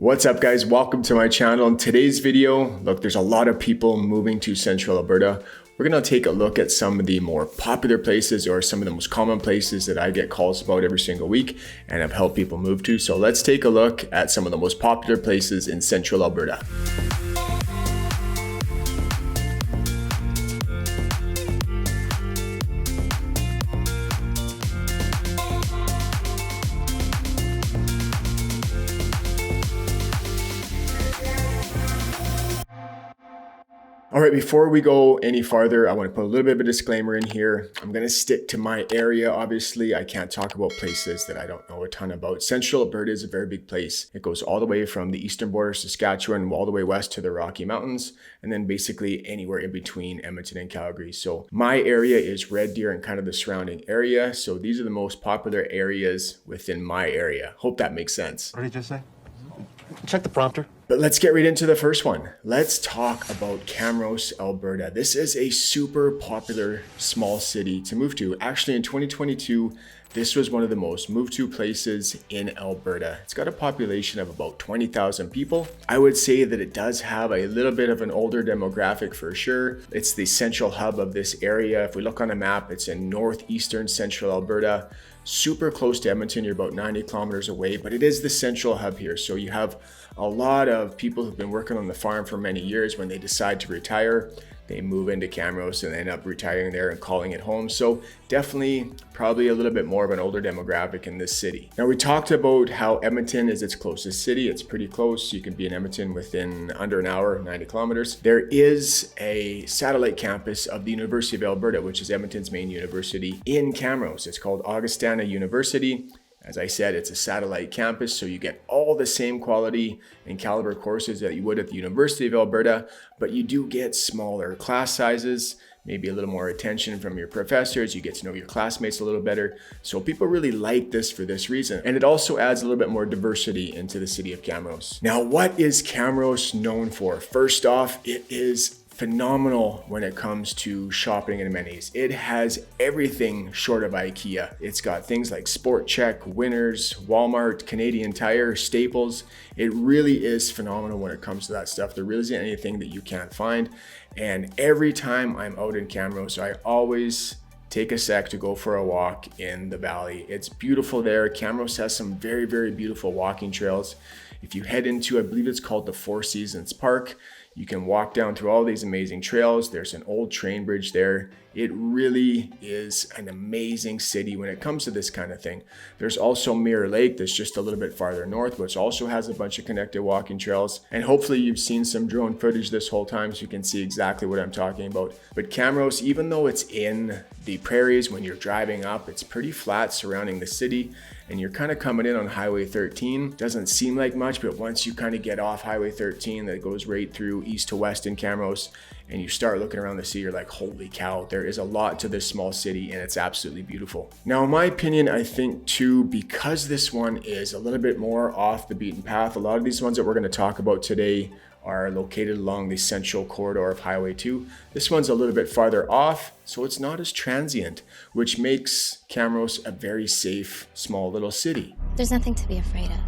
What's up guys, welcome to my channel. In today's video, look, there's a lot of people moving to Central Alberta. We're gonna take a look at some of the more popular places or some of the most common places that I get calls about every single week and have helped people move to. So let's take a look at some of the most popular places in Central Alberta. All right, before we go any farther, I want to put a little bit of a disclaimer in here. I'm going to stick to my area. Obviously, I can't talk about places that I don't know a ton about. Central Alberta is a very big place. It goes all the way from the eastern border of Saskatchewan, all the way west to the Rocky Mountains, and then basically anywhere in between Edmonton and Calgary. So my area is Red Deer and kind of the surrounding area. So these are the most popular areas within my area. Hope that makes sense. What did you just say? Check the prompter. But let's get right into the first one. Let's talk about Camrose, Alberta. This is a super popular small city to move to. Actually, in 2022, this was one of the most moved to places in Alberta. It's got a population of about 20,000 people. I would say that it does have a little bit of an older demographic for sure. It's the central hub of this area. If we look on a map, it's in northeastern Central Alberta, super close to Edmonton. You're about 90 kilometers away, but it is the central hub here. So you have a lot of people who've been working on the farm for many years. When they decide to retire, they move into Camrose and they end up retiring there and calling it home. So definitely probably a little bit more of an older demographic in this city. Now we talked about how Edmonton is its closest city. It's pretty close. You can be in Edmonton within under an hour, 90 kilometers. There is a satellite campus of the University of Alberta, which is Edmonton's main university, in Camrose. It's called Augustana University. As I said, it's a satellite campus, so you get all the same quality and caliber courses that you would at the University of Alberta, but you do get smaller class sizes, maybe a little more attention from your professors. You get to know your classmates a little better. So people really like this for this reason. And it also adds a little bit more diversity into the city of Camrose. Now, what is Camrose known for? First off, it is phenomenal when it comes to shopping and amenities. It has everything short of IKEA. It's got things like Sport Chek, Winners, Walmart, Canadian Tire, Staples. It really is phenomenal when it comes to that stuff. There really isn't anything that you can't find. And every time I'm out in Camrose, I always take a sec to go for a walk in the valley. It's beautiful there. Camrose has some very, very beautiful walking trails. If you head into, I believe it's called the Four Seasons Park, you can walk down through all these amazing trails. There's an old train bridge there. It really is an amazing city when it comes to this kind of thing. There's also Mirror Lake that's just a little bit farther north, which also has a bunch of connected walking trails. And hopefully you've seen some drone footage this whole time so you can see exactly what I'm talking about. But Camrose, even though it's in the prairies, when you're driving up, it's pretty flat surrounding the city. And you're kind of coming in on Highway 13. Doesn't seem like much, but once you kind of get off Highway 13 that goes right through east to west in Camrose, and you start looking around the city, you're like, holy cow, there is a lot to this small city and it's absolutely beautiful. Now, in my opinion, I think too, because this one is a little bit more off the beaten path, a lot of these ones that we're going to talk about today are located along the central corridor of Highway 2. This one's a little bit farther off, so it's not as transient, which makes Camrose a very safe, small little city. There's nothing to be afraid of.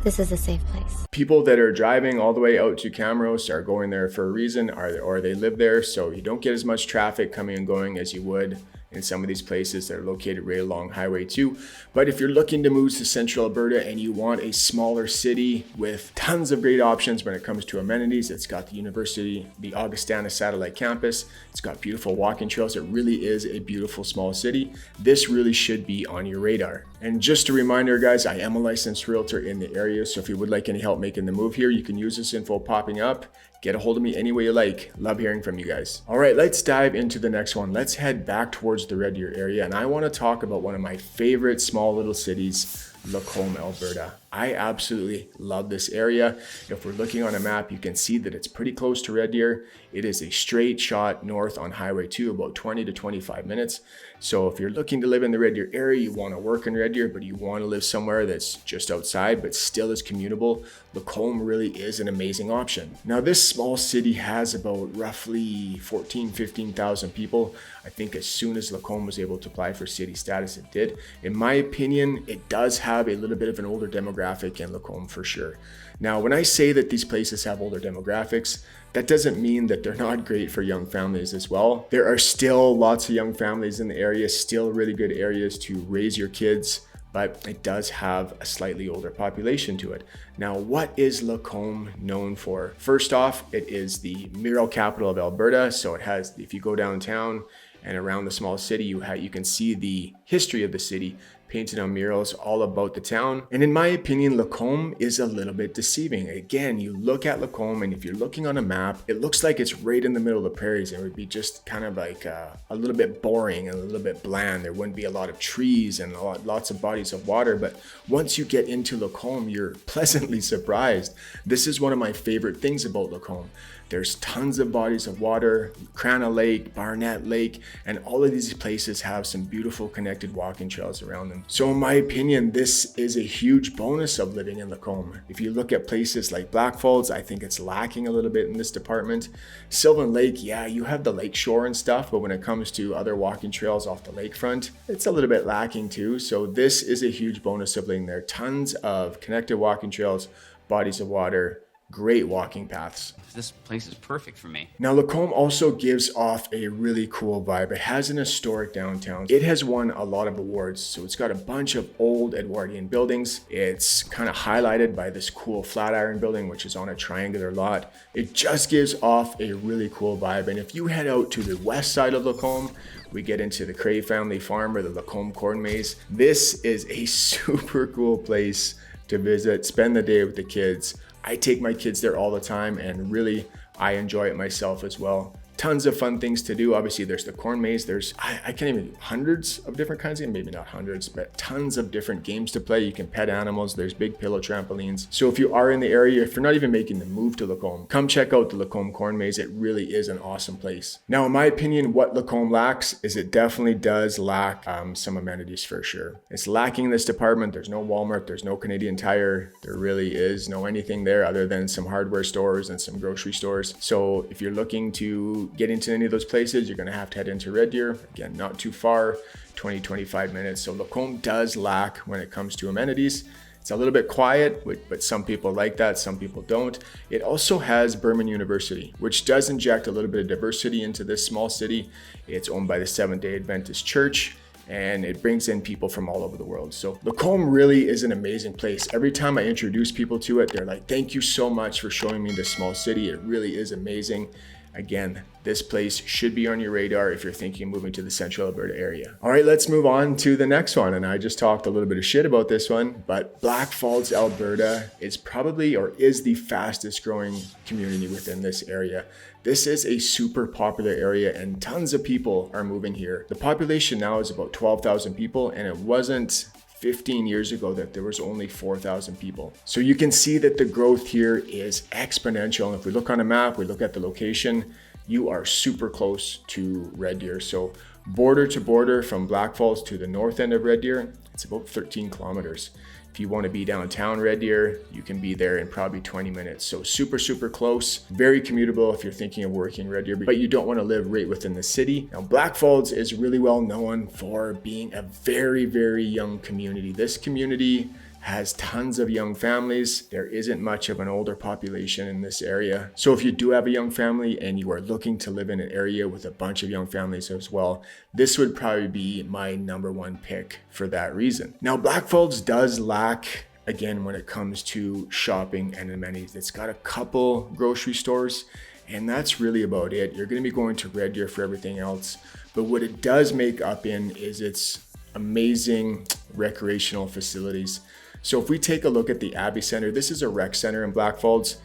This is a safe place. People that are driving all the way out to Camrose are going there for a reason, or they live there, so you don't get as much traffic coming and going as you would in some of these places that are located right along Highway 2. But if you're looking to move to Central Alberta and you want a smaller city with tons of great options when it comes to amenities, it's got the university, the Augustana satellite campus, it's got beautiful walking trails. It really is a beautiful small city. This really should be on your radar. And just a reminder, guys, I am a licensed realtor in the area, so if you would like any help making the move here, you can use this info popping up. Get a hold of me any way you like. Love hearing from you guys. All right, let's dive into the next one. Let's head back towards the Red Deer area, and I want to talk about one of my favorite small little cities, Lacombe, Alberta. I absolutely love this area. If we're looking on a map, you can see that it's pretty close to Red Deer. It is a straight shot north on Highway 2, about 20 to 25 minutes. So if you're looking to live in the Red Deer area, you want to work in Red Deer, but you want to live somewhere that's just outside, but still is commutable, Lacombe really is an amazing option. Now, this small city has about roughly 15,000 people. I think as soon as Lacombe was able to apply for city status, it did. In my opinion, it does have a little bit of an older demographic demographic in Lacombe for sure. Now, when I say that these places have older demographics, that doesn't mean that they're not great for young families as well. There are still lots of young families in the area, still really good areas to raise your kids, but it does have a slightly older population to it. Now, what is Lacombe known for? First off, it is the mural capital of Alberta. So it has, if you go downtown and around the small city, you can see the history of the city painted on murals all about the town. And in my opinion, Lacombe is a little bit deceiving. Again, you look at Lacombe, and if you're looking on a map, it looks like it's right in the middle of the prairies. It would be just kind of like a little bit boring and a little bit bland. There wouldn't be a lot of trees and lots of bodies of water. But once you get into Lacombe, you're pleasantly surprised. This is one of my favorite things about Lacombe. There's tons of bodies of water, Crana Lake, Barnett Lake, and all of these places have some beautiful connected walking trails around them. So in my opinion, this is a huge bonus of living in Lacombe. If you look at places like Blackfalds, I think it's lacking a little bit in this department. Sylvan Lake, yeah, you have the lake shore and stuff, but when it comes to other walking trails off the lakefront, it's a little bit lacking too. So this is a huge bonus of living there. Tons of connected walking trails, bodies of water, great walking paths. This place is perfect for me. Now, Lacombe also gives off a really cool vibe. It has an historic downtown. It has won a lot of awards. So it's got a bunch of old Edwardian buildings. It's kind of highlighted by this cool Flatiron building, which is on a triangular lot. It just gives off a really cool vibe. And if you head out to the west side of Lacombe, we get into the Cray family farm or the Lacombe corn maze. This is a super cool place to visit, spend the day with the kids. I take my kids there all the time, and really I enjoy it myself as well. Tons of fun things to do. Obviously, there's the corn maze. There's, I can't even, hundreds of different kinds of, maybe not hundreds, but tons of different games to play. You can pet animals. There's big pillow trampolines. So if you are in the area, if you're not even making the move to Lacombe, come check out the Lacombe corn maze. It really is an awesome place. Now, in my opinion, what Lacombe lacks is it definitely does lack some amenities for sure. It's lacking in this department. There's no Walmart. There's no Canadian Tire. There really is no anything there other than some hardware stores and some grocery stores. So if you're looking to get into any of those places, you're going to have to head into Red Deer. Again, not too far, 20-25 minutes. So Lacombe does lack when it comes to amenities. It's a little bit quiet, but some people like that, some people don't. It also has Burman University, which does inject a little bit of diversity into this small city. It's owned by the Seventh-day Adventist Church, and it brings in people from all over the world. So Lacombe really is an amazing place. Every time I introduce people to it, they're like, thank you so much for showing me this small city. It really is amazing. Again, this place should be on your radar if you're thinking of moving to the Central Alberta area. All right, let's move on to the next one. And I just talked a little bit of shit about this one, but Blackfalds, Alberta is probably or is the fastest growing community within this area. This is a super popular area and tons of people are moving here. The population now is about 12,000 people, and it wasn't 15 years ago that there was only 4,000 people. So you can see that the growth here is exponential. And if we look on a map, we look at the location, you are super close to Red Deer. So border to border from Blackfalds to the north end of Red Deer, it's about 13 kilometers. If you want to be downtown Red Deer, you can be there in probably 20 minutes. So super, super close, very commutable if you're thinking of working Red Deer, but you don't want to live right within the city. Now, Blackfalds is really well known for being a very, very young community. This community has tons of young families. There isn't much of an older population in this area. So if you do have a young family and you are looking to live in an area with a bunch of young families as well, this would probably be my number one pick for that reason. Now, Blackfalds does lack, again, when it comes to shopping and amenities. It's got a couple grocery stores, and that's really about it. You're going to be going to Red Deer for everything else. But what it does make up in is its amazing recreational facilities. So if we take a look at the Abbey Center, this is a rec center in Blackfalds.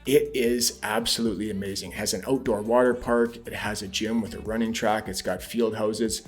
It is absolutely amazing. It has an outdoor water park. It has a gym with a running track. It's got field houses.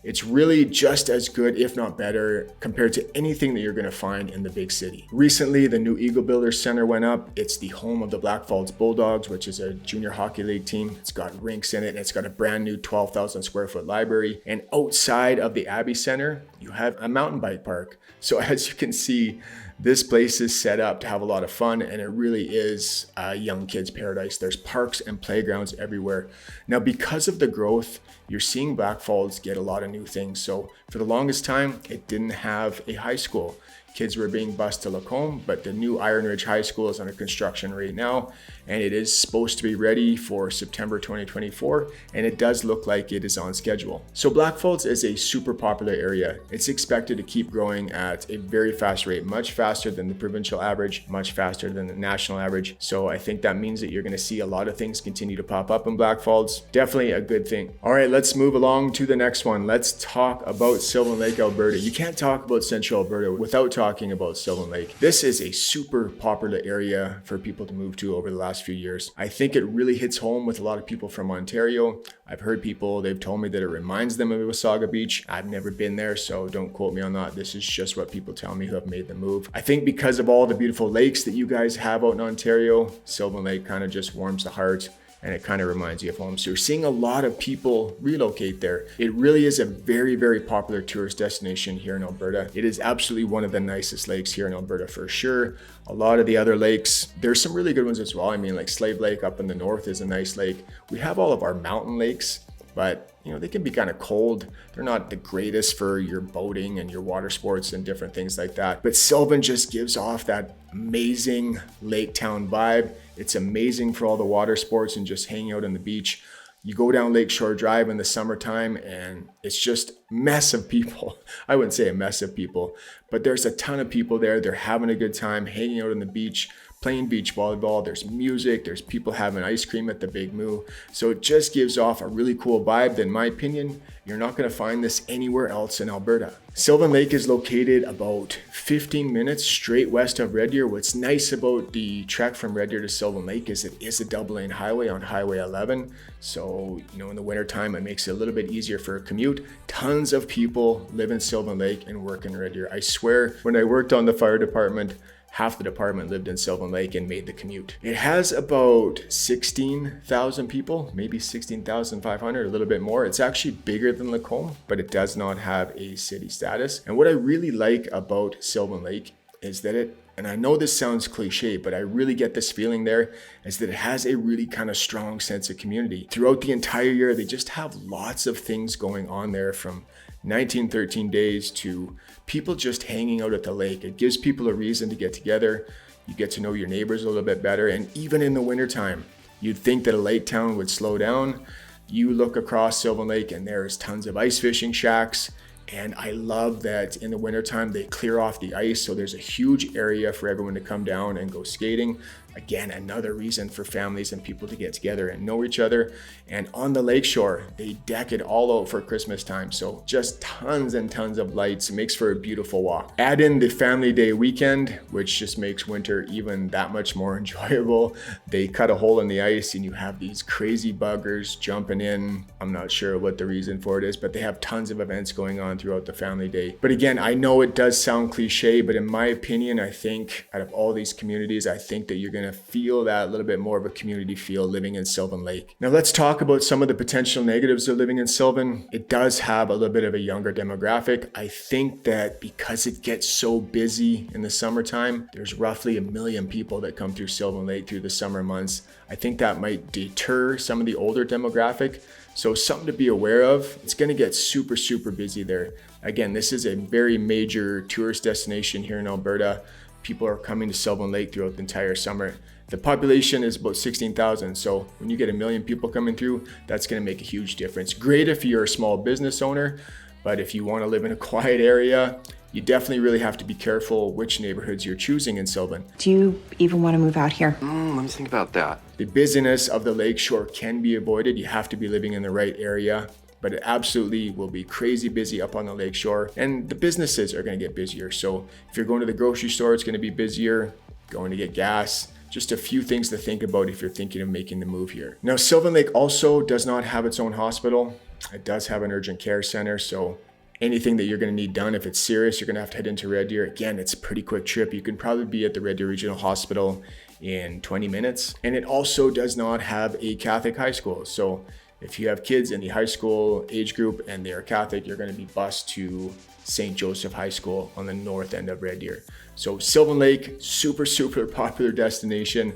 It's really just as good, if not better, compared to anything that you're going to find in the big city. Recently, the new Eagle Builders Center went up. It's the home of the Blackfalds Bulldogs, which is a junior hockey league team. It's got rinks in it, and it's got a brand new 12,000 square foot library. And outside of the Abbey Center, you have a mountain bike park. So as you can see, this place is set up to have a lot of fun, and it really is a young kids' paradise. There's parks and playgrounds everywhere. Now, because of the growth, you're seeing Blackfalds get a lot of new things. So for the longest time, it didn't have a high school. kids were being bused to Lacombe, but the new Iron Ridge High School is under construction right now, and it is supposed to be ready for September 2024, and it does look like it is on schedule. So Blackfalds is a super popular area. It's expected to keep growing at a very fast rate, much faster than the provincial average, much faster than the national average. So I think that means that you're going to see a lot of things continue to pop up in Blackfalds. Definitely a good thing. All right, let's move along to the next one. Let's talk about Sylvan Lake, Alberta. You can't talk about Central Alberta without talking about Sylvan Lake. This is a super popular area for people to move to over the last few years. I think it really hits home with a lot of people from Ontario. I've heard people, they've told me that it reminds them of Wasaga Beach. I've never been there, so don't quote me on that. This is just what people tell me who have made the move. I think because of all the beautiful lakes that you guys have out in Ontario, Sylvan Lake kind of just warms the heart, and it kind of reminds you of home. So you're seeing a lot of people relocate there. It really is a very, very popular tourist destination here in Alberta. It is absolutely one of the nicest lakes here in Alberta for sure. A lot of the other lakes, there's some really good ones as well. I mean, like Slave Lake up in the north is a nice lake. We have all of our mountain lakes, but you know, they can be kind of cold. They're not the greatest for your boating and your water sports and different things like that. But Sylvan just gives off that amazing lake town vibe. It's amazing for all the water sports and just hanging out on the beach. You go down Lakeshore Drive in the summertime and it's just a mess of people. I wouldn't say a mess of people, but there's a ton of people there. They're having a good time, hanging out on the beach, playing beach volleyball. There's music, there's people having ice cream at the Big Moo. So it just gives off a really cool vibe that, in my opinion, you're not going to find this anywhere else in Alberta. Sylvan Lake is located about 15 minutes straight west of Red Deer. What's nice about the trek from Red Deer to Sylvan Lake is it is a double lane highway on Highway 11. So, you know, in the wintertime, it makes it a little bit easier for a commute. Tons of people live in Sylvan Lake and work in Red Deer. I swear, when I worked on the fire department, half the department lived in Sylvan Lake and made the commute. It has about 16,000 people, maybe 16,500, a little bit more. It's actually bigger than Lacombe, but it does not have a city status. And what I really like about Sylvan Lake is that and I know this sounds cliche, but I really get this feeling there, is that it has a really kind of strong sense of community. Throughout the entire year, they just have lots of things going on there, from 1913 days to people just hanging out at the lake. It gives people a reason to get together. You get to know your neighbors a little bit better. And even in the wintertime, you'd think that a lake town would slow down. You look across Sylvan Lake and there's tons of ice fishing shacks. And I love that in the wintertime, they clear off the ice. So there's a huge area for everyone to come down and go skating. Again, another reason for families and people to get together and know each other. And on the lakeshore, they deck it all out for Christmas time. So just tons and tons of lights. It makes for a beautiful walk. Add in the family day weekend, which just makes winter even that much more enjoyable. They cut a hole in the ice and you have these crazy buggers jumping in. I'm not sure what the reason for it is, but they have tons of events going on throughout the family day. But again, I know it does sound cliche, but in my opinion, I think out of all these communities, I think that you're going to feel that little bit more of a community feel living in Sylvan Lake. Now let's talk about some of the potential negatives of living in Sylvan. It does have a little bit of a younger demographic. I think that because it gets so busy in the summertime, there's roughly 1 million people that come through Sylvan Lake through the summer months. I think that might deter some of the older demographic. So something to be aware of. It's going to get super, super busy there. Again, this is a very major tourist destination here in Alberta. People are coming to Sylvan Lake throughout the entire summer. The population is about 16,000. So when you get 1 million people coming through, that's going to make a huge difference. Great if you're a small business owner, but if you want to live in a quiet area, you definitely really have to be careful which neighborhoods you're choosing in Sylvan. Do you even want to move out here? Let me think about that. The busyness of the lakeshore can be avoided. You have to be living in the right area, but it absolutely will be crazy busy up on the lakeshore, and the businesses are going to get busier. So if you're going to the grocery store, it's going to be busier. Going to get gas. Just a few things to think about if you're thinking of making the move here. Now, Sylvan Lake also does not have its own hospital. It does have an urgent care center, so anything that you're going to need done, if it's serious, you're going to have to head into Red Deer. Again, it's a pretty quick trip. You can probably be at the Red Deer Regional Hospital in 20 minutes. And it also does not have a Catholic high school. So if you have kids in the high school age group and they are Catholic, you're going to be bused to St. Joseph High School on the north end of Red Deer. So Sylvan Lake, super, super popular destination.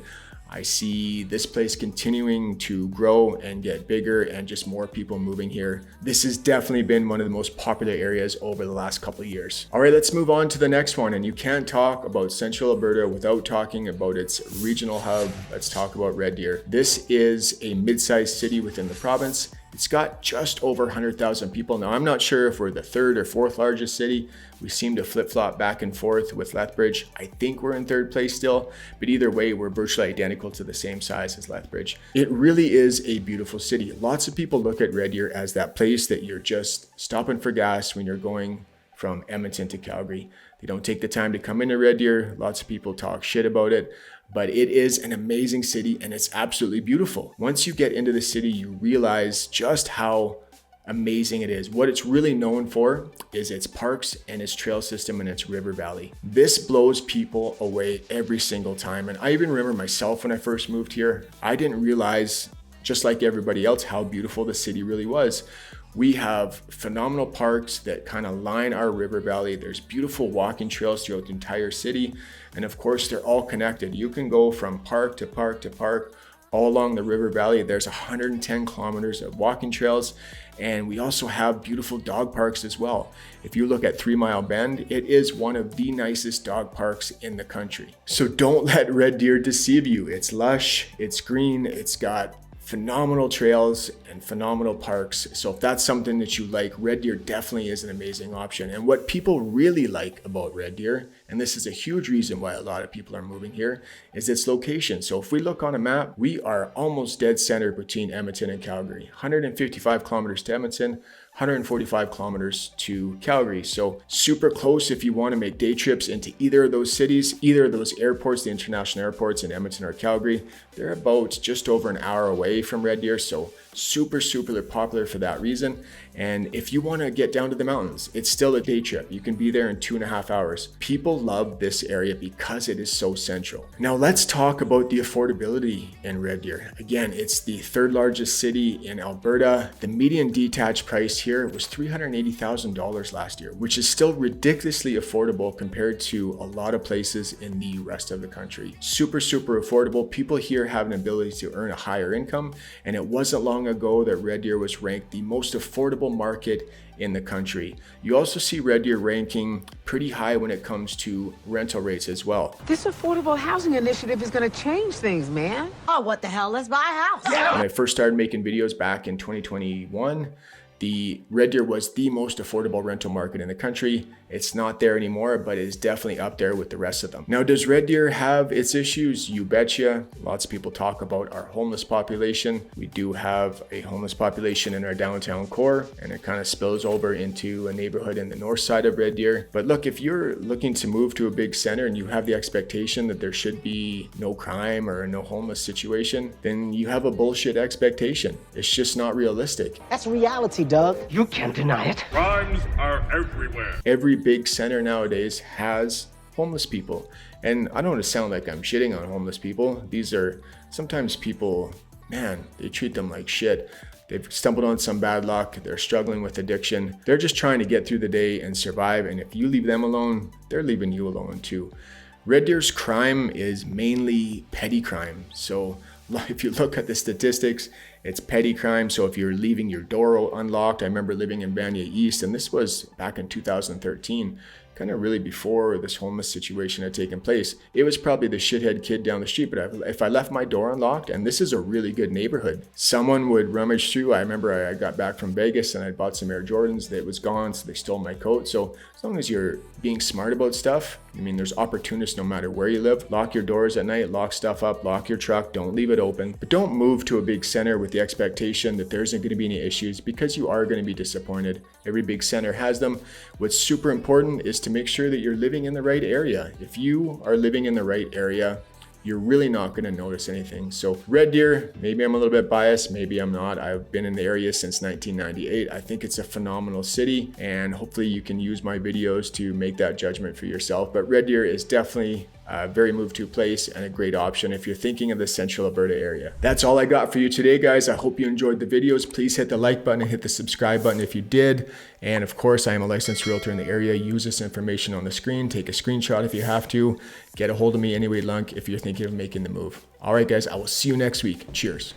I see this place continuing to grow and get bigger and just more people moving here. This has definitely been one of the most popular areas over the last couple of years. All right, let's move on to the next one. And you can't talk about Central Alberta without talking about its regional hub. Let's talk about Red Deer. This is a mid-sized city within the province. It's got just over 100,000 people. Now, I'm not sure if we're the third or fourth largest city. We seem to flip-flop back and forth with Lethbridge. I think we're in third place still, but either way, we're virtually identical to the same size as Lethbridge. It really is a beautiful city. Lots of people look at Red Deer as that place that you're just stopping for gas when you're going from Edmonton to Calgary. They don't take the time to come into Red Deer. Lots of people talk shit about it, but it is an amazing city and it's absolutely beautiful. Once you get into the city, you realize just how amazing it is. What it's really known for is its parks and its trail system and its river valley. This blows people away every single time. And I even remember myself when I first moved here, I didn't realize, just like everybody else, how beautiful the city really was. We have phenomenal parks that kind of line our river valley. There's beautiful walking trails throughout the entire city. And of course, they're all connected. You can go from park to park to park all along the river valley. There's 110 kilometers of walking trails. And we also have beautiful dog parks as well. If you look at 3 Mile Bend, it is one of the nicest dog parks in the country. So don't let Red Deer deceive you. It's lush, it's green, it's got phenomenal trails and phenomenal parks. So if that's something that you like, Red Deer definitely is an amazing option. And what people really like about Red Deer, and this is a huge reason why a lot of people are moving here, is its location. So if we look on a map, we are almost dead center between Edmonton and Calgary. 155 kilometers to Edmonton, 145 kilometers to Calgary. So super close if you want to make day trips into either of those cities, either of those airports, the international airports in Edmonton or Calgary. They're about just over an hour away from Red Deer. So super popular for that reason. And if you want to get down to the mountains, it's still a day trip. You can be there in 2.5 hours. People love this area because it is so central. Now let's talk about the affordability in Red Deer. Again, it's the third largest city in Alberta. The median detached price here was $380,000 last year, which is still ridiculously affordable compared to a lot of places in the rest of the country. Super affordable. People here have an ability to earn a higher income, and it wasn't long ago that Red Deer was ranked the most affordable market in the country. You also see Red Deer ranking pretty high when it comes to rental rates as well. This affordable housing initiative is going to change things, man. Oh, what the hell? Let's buy a house. When I first started making videos back in 2021, the Red Deer was the most affordable rental market in the country. It's not there anymore, but it is definitely up there with the rest of them. Now, does Red Deer have its issues? You betcha. Lots of people talk about our homeless population. We do have a homeless population in our downtown core, and it kind of spills over into a neighborhood in the north side of Red Deer. But look, if you're looking to move to a big center and you have the expectation that there should be no crime or no homeless situation, then you have a bullshit expectation. It's just not realistic. That's reality, Doug. You can't deny it. Crimes are everywhere. Every big center nowadays has homeless people. And I don't want to sound like I'm shitting on homeless people. These are sometimes people, man, they treat them like shit. They've stumbled on some bad luck. They're struggling with addiction. They're just trying to get through the day and survive. And if you leave them alone, they're leaving you alone too. Red Deer's crime is mainly petty crime. So if you look at the statistics, it's petty crime. So if you're leaving your door unlocked, I remember living in Banya East, and this was back in 2013, kind of really before this homeless situation had taken place. It was probably the shithead kid down the street, but if I left my door unlocked, and this is a really good neighborhood, someone would rummage through. I remember I got back from Vegas and I bought some Air Jordans that was gone, so they stole my coat. So as long as you're being smart about stuff, I mean, there's opportunists no matter where you live. Lock your doors at night, lock stuff up, lock your truck, don't leave it open. But don't move to a big center with the expectation that there isn't going to be any issues, because you are going to be disappointed. Every big center has them. What's super important is to make sure that you're living in the right area. If you are living in the right area, you're really not going to notice anything. So Red Deer, maybe I'm a little bit biased, maybe I'm not. I've been in the area since 1998. I think it's a phenomenal city, and hopefully you can use my videos to make that judgment for yourself. But Red Deer is definitely very move to place and a great option if you're thinking of the Central Alberta area. That's all I got for you today, guys. I hope you enjoyed the videos. Please hit the like button and hit the subscribe button if you did. And of course, I am a licensed realtor in the area. Use this information on the screen. Take a screenshot if you have to. Get a hold of me anyway, Lunk, if you're thinking of making the move. All right, guys, I will see you next week. Cheers.